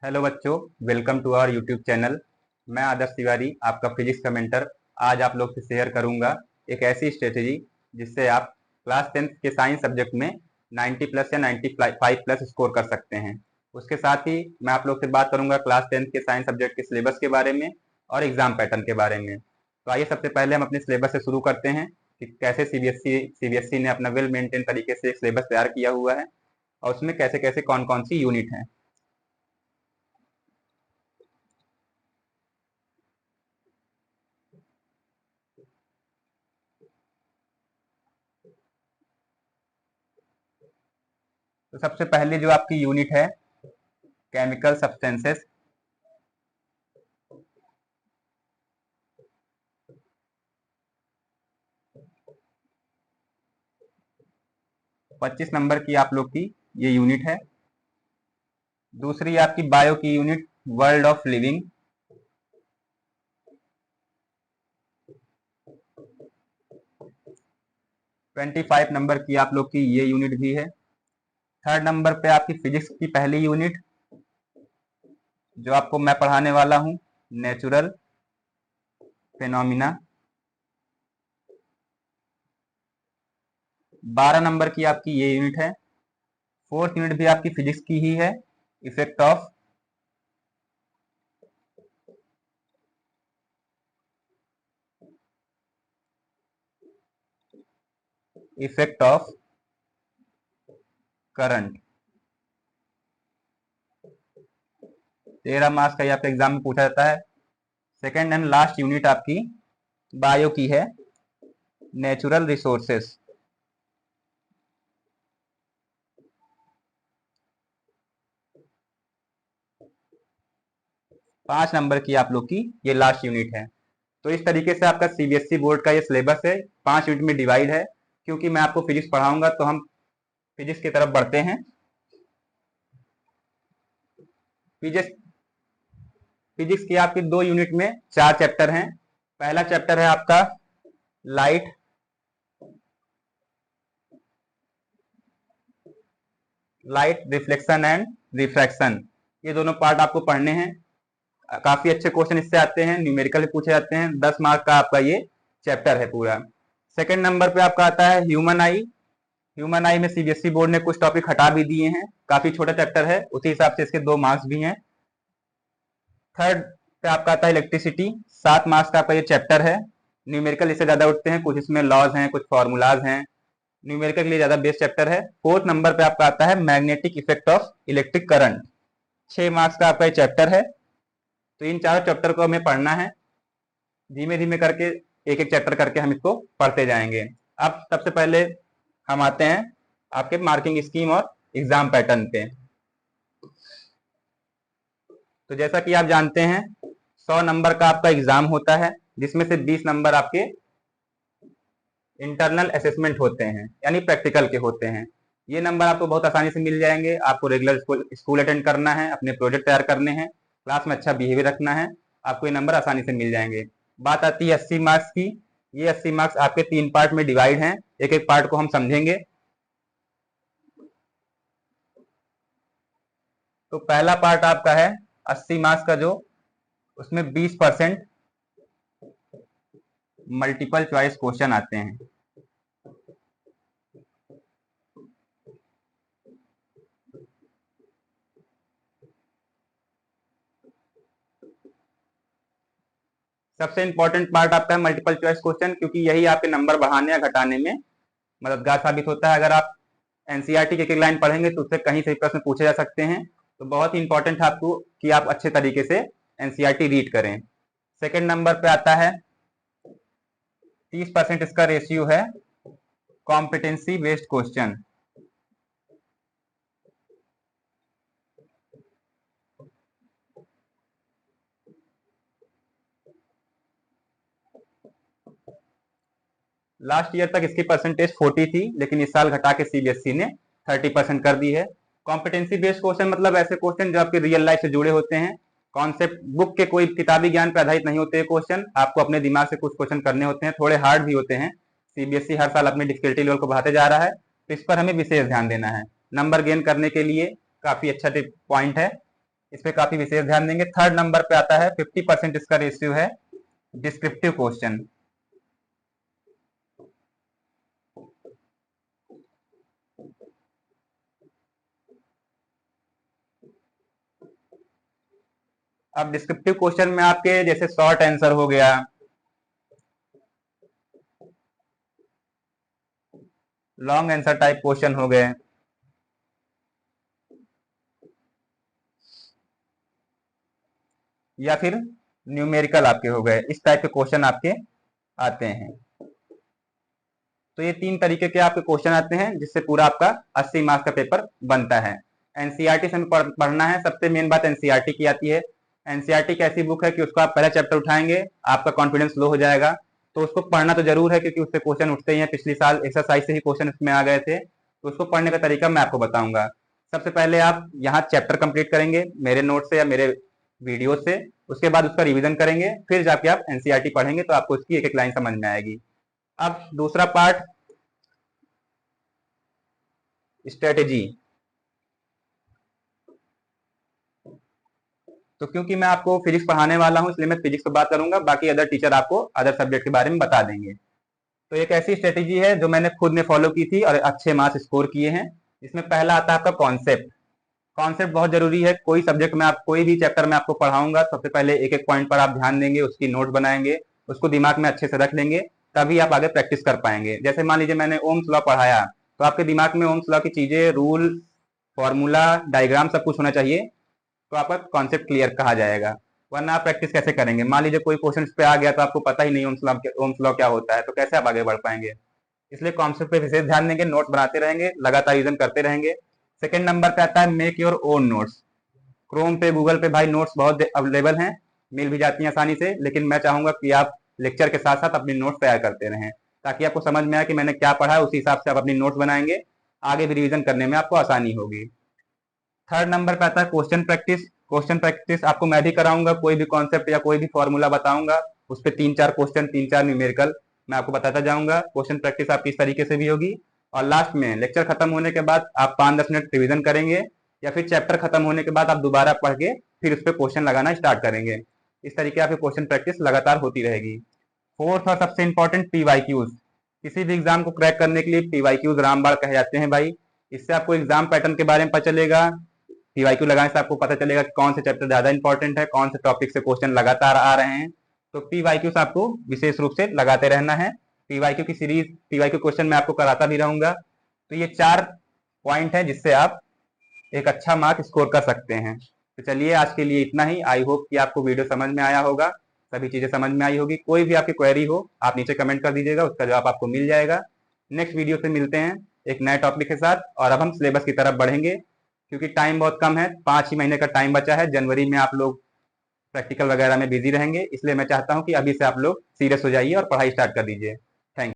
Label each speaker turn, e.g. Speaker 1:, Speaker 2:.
Speaker 1: Hello बच्चों, welcome to our YouTube channel. मैं आदर्श तिवारी, आपका फिजिक्स का मेंटर, आज आप लोग से शेयर करूंगा एक ऐसी स्ट्रेटेजी जिससे आप क्लास 10th के साइंस सब्जेक्ट में 90 प्लस या 95 प्लस स्कोर कर सकते हैं। उसके साथ ही मैं आप लोग से बात करूंगा क्लास 10th के साइंस सब्जेक्ट के सिलेबस के बारे में और एग्जाम पैटर्न के बारे में। तो आइए सबसे पहले हम अपने सिलेबस से शुरू करते हैं कि कैसे सीबीएसई ने अपना वेल मेंटेन तरीके से एक सिलेबस तैयार किया हुआ है और उसमें कैसे कैसे कौन कौन सी यूनिट हैं। तो सबसे पहले जो आपकी यूनिट है केमिकल सब्सटेंसेस, 25 नंबर की आप लोग की ये यूनिट है। दूसरी आपकी बायो की unit world of living, 25 number की आप लोग की ये यूनिट भी है। थर्ड नंबर पे आपकी फिजिक्स की पहली यूनिट जो आपको मैं पढ़ाने वाला हूँ, नेचुरल फेनोमिना, 12 नंबर की आपकी ये यूनिट है। फोर्थ यूनिट भी आपकी फिजिक्स की ही है, इफेक्ट ऑफ करंट। 13 मार्क्स का ये आपके एग्जाम में पूछा जाता है। सेकेंड एंड लास्ट यूनिट आपकी बायो की है, नेचुरल रिसोर्सेस, 5 नंबर की आप लोग की ये लास्ट यूनिट है। तो इस तरीके से आपका सीबीएसई बोर्ड का ये सिलेबस है, 5 यूनिट में डिवाइड है। क्योंकि मैं आपको फिजिक्स पढ़ाऊंगा तो हम फिजिक्स की तरफ बढ़ते हैं। फिजिक्स फिजिक्स की आपकी 2 यूनिट में 4 चैप्टर हैं। पहला चैप्टर है आपका लाइट, रिफ्लेक्शन एंड रिफ्रैक्शन। ये दोनों पार्ट आपको पढ़ने हैं। काफी अच्छे क्वेश्चन इससे आते हैं, न्यूमेरिकल भी पूछे जाते हैं। 10 मार्क का आपका ये चैप्टर है पूरा। सेकंड नंबर पे आपका आता है ह्यूमन आई। ह्यूमन आई में सीबीएसई बोर्ड ने कुछ टॉपिक हटा भी दिए हैं, काफी छोटा चैप्टर है, उसी हिसाब से इसके 2 मार्क्स भी हैं। थर्ड पे आपका आता है इलेक्ट्रिसिटी, 7 मार्क्स का आपका ये चैप्टर है। न्यूमेरिकल इससे ज्यादा उठते हैं, कुछ इसमें लॉज हैं, कुछ फॉर्मूलाज हैं। न्यूमेरिकल के लिए ज्यादा बेस्ट चैप्टर है। फोर्थ नंबर पे आपका आता है magnetic effect of electric current, 6 marks का आपका ये चैप्टर है। तो इन चारों चैप्टर को हमें पढ़ना है, धीमे धीमे करके एक एक चैप्टर करके हम इसको पढ़ते जाएंगे। अब सबसे पहले हम आते हैं आपके मार्किंग स्कीम और एग्जाम पैटर्न पे। तो जैसा कि आप जानते हैं 100 नंबर का आपका एग्जाम होता है, जिसमें से 20 नंबर आपके इंटरनल असेसमेंट होते हैं, यानी प्रैक्टिकल के होते हैं। ये नंबर आपको बहुत आसानी से मिल जाएंगे। आपको रेगुलर स्कूल अटेंड करना है, अपने प्रोजेक्ट तैयार करने हैं, क्लास में अच्छा बिहेवियर रखना है, आपको ये नंबर आसानी से मिल जाएंगे। बात आती है 80 मार्क्स की। ये 80 मार्क्स आपके 3 पार्ट में डिवाइड हैं, एक एक पार्ट को हम समझेंगे। तो पहला पार्ट आपका है 80 मार्क्स का, जो उसमें 20% मल्टीपल चॉइस क्वेश्चन आते हैं। सबसे इंपॉर्टेंट पार्ट आपका है मल्टीपल चॉइस क्वेश्चन, क्योंकि यही आपके नंबर बढ़ाने या घटाने में मददगार साबित होता है। अगर आप एनसीईआरटी की एक एक लाइन पढ़ेंगे तो उससे कहीं से प्रश्न पूछे जा सकते हैं। तो बहुत ही इंपॉर्टेंट है आपको कि आप अच्छे तरीके से एनसीईआरटी रीड करें। सेकंड नंबर पे आता है 30% इसका रेशियो है competency based question. Last year तक इसकी परसेंटेज 40 थी, लेकिन इस साल घटा के सीबीएसई ने 30% कर दी है। कॉम्पिटेंसी बेस्ड क्वेश्चन मतलब ऐसे क्वेश्चन जो आपके रियल लाइफ से जुड़े होते हैं, कॉन्सेप्ट बुक के कोई किताबी ज्ञान पर आधारित नहीं होते क्वेश्चन। आपको अपने दिमाग से कुछ क्वेश्चन करने होते हैं, थोड़े हार्ड भी होते हैं। सीबीएसई हर साल अपनी डिफिकल्टी लेवल को बढ़ाते जा रहा है, तो इस पर हमें विशेष ध्यान देना है। नंबर गेन करने के लिए काफी अच्छा पॉइंट है। इस पे काफी विशेष ध्यान देंगे। थर्ड नंबर पे आता है 50% इसका रेशियो है डिस्क्रिप्टिव क्वेश्चन। अब डिस्क्रिप्टिव क्वेश्चन में आपके जैसे शॉर्ट आंसर हो गया, लॉन्ग आंसर टाइप क्वेश्चन हो गए, या फिर न्यूमेरिकल आपके हो गए, इस टाइप के क्वेश्चन आपके आते हैं। तो ये 3 तरीके के आपके क्वेश्चन आते हैं जिससे पूरा आपका 80 मार्क्स का पेपर बनता है। एनसीईआरटी से हमें पढ़ना है। सबसे मेन बात एनसीईआरटी की आती है। एनसीईआरटी एक ऐसी बुक है कि उसको आप पहला चैप्टर उठाएंगे, आपका कॉन्फिडेंस लो हो जाएगा। तो उसको पढ़ना तो जरूर है क्योंकि उससे क्वेश्चन उठते ही हैं। पिछले साल एक्सरसाइज से ही क्वेश्चन उसमें आ गए थे। तो उसको पढ़ने का तरीका मैं आपको बताऊंगा। सबसे पहले आप यहाँ चैप्टर कंप्लीट करेंगे मेरे नोट से या मेरे वीडियो से, उसके बाद उसका रिवीजन करेंगे, फिर जाके आप एनसीईआरटी पढ़ेंगे तो आपको उसकी एक एक लाइन समझ में आएगी। अब दूसरा पार्ट स्ट्रेटेजी। तो क्योंकि मैं आपको फिजिक्स पढ़ाने वाला हूं इसलिए मैं फिजिक्स पर बात करूंगा, बाकी अदर टीचर आपको अदर सब्जेक्ट के बारे में बता देंगे। तो एक ऐसी स्ट्रेटेजी है जो मैंने खुद ने फॉलो की थी और अच्छे मार्क्स स्कोर किए हैं। इसमें पहला आता है आपका कॉन्सेप्ट। कॉन्सेप्ट बहुत जरूरी है। कोई सब्जेक्ट में आप कोई भी चैप्टर में आपको पढ़ाऊंगा, सबसे पहले एक एक पॉइंट पर आप ध्यान देंगे, उसकी नोट बनाएंगे, उसको दिमाग में अच्छे से रख लेंगे, तभी आप आगे प्रैक्टिस कर पाएंगे। जैसे मान लीजिए मैंने ओम्स लॉ पढ़ाया, तो आपके दिमाग में ओम्स लॉ की चीजें, रूल, फॉर्मूला, डायग्राम सब कुछ होना चाहिए, तो आपका कॉन्सेप्ट क्लियर कहा जाएगा। वरना आप प्रैक्टिस कैसे करेंगे? मान लीजिए कोई क्वेश्चन पे आ गया तो आपको पता ही नहीं ओम्स लॉ क्या होता है, तो कैसे आप आगे बढ़ पाएंगे? इसलिए कॉन्सेप्ट पे विशेष ध्यान देंगे, नोट बनाते रहेंगे, लगातार रिवीजन करते रहेंगे। सेकंड नंबर पे आता है make your own notes. Chrome पे, गूगल पे भाई नोट्स बहुत अवेलेबल हैं, मिल भी जाती हैं आसानी से, लेकिन मैं चाहूंगा कि आप लेक्चर के साथ साथ अपनी नोट्स तैयार करते रहें ताकि आपको समझ में आए कि मैंने क्या पढ़ा है, उसी हिसाब से आप अपनी नोट्स बनाएंगे, आगे भी रिवीजन करने में आपको आसानी होगी। थर्ड नंबर पे आता है क्वेश्चन प्रैक्टिस। क्वेश्चन प्रैक्टिस आपको मैं भी कराऊंगा। कोई भी कॉन्सेप्ट या कोई भी फॉर्मूला बताऊंगा, उस पर 3-4 क्वेश्चन, 3-4 न्यूमेरिकल मैं आपको बताता जाऊंगा। क्वेश्चन प्रैक्टिस आपकी इस तरीके से भी होगी। और लास्ट में लेक्चर खत्म होने के बाद आप 5-10 मिनट रिवीजन करेंगे, या फिर चैप्टर खत्म होने के बाद आप दोबारा पढ़ के फिर उस पर क्वेश्चन लगाना स्टार्ट करेंगे। इस तरीके आपकी क्वेश्चन प्रैक्टिस लगातार होती रहेगी। फोर्थ और सबसे इंपॉर्टेंट पीवाईक्यूज। किसी भी एग्जाम को क्रैक करने के लिए पीवाईक्यूज रामबाण कहे जाते हैं भाई। इससे आपको एग्जाम पैटर्न के बारे में पता चलेगा। पीवाईक्यू लगाने से आपको पता चलेगा कि कौन से चैप्टर ज्यादा इंपॉर्टेंट है, कौन से टॉपिक से क्वेश्चन लगातार आ रहे हैं। तो पीवाईक्यू से आपको विशेष रूप से लगाते रहना है। पीवाईक्यू की सीरीज, पीवाईक्यू क्वेश्चन मैं आपको कराता भी रहूंगा। तो ये 4 पॉइंट है जिससे आप एक अच्छा मार्क स्कोर कर सकते हैं। तो चलिए आज के लिए इतना ही। आई होप कि आपको वीडियो समझ में आया होगा, सभी चीजें समझ में आई होगी। कोई भी आपकी क्वेरी हो आप नीचे कमेंट कर दीजिएगा, उसका जवाब आपको मिल जाएगा। नेक्स्ट वीडियो से मिलते हैं एक नए टॉपिक के साथ, और अब हम सिलेबस की तरफ बढ़ेंगे क्योंकि टाइम बहुत कम है, 5 ही महीने का टाइम बचा है। जनवरी में आप लोग प्रैक्टिकल वगैरह में बिजी रहेंगे, इसलिए मैं चाहता हूं कि अभी से आप लोग सीरियस हो जाइए और पढ़ाई स्टार्ट कर दीजिए।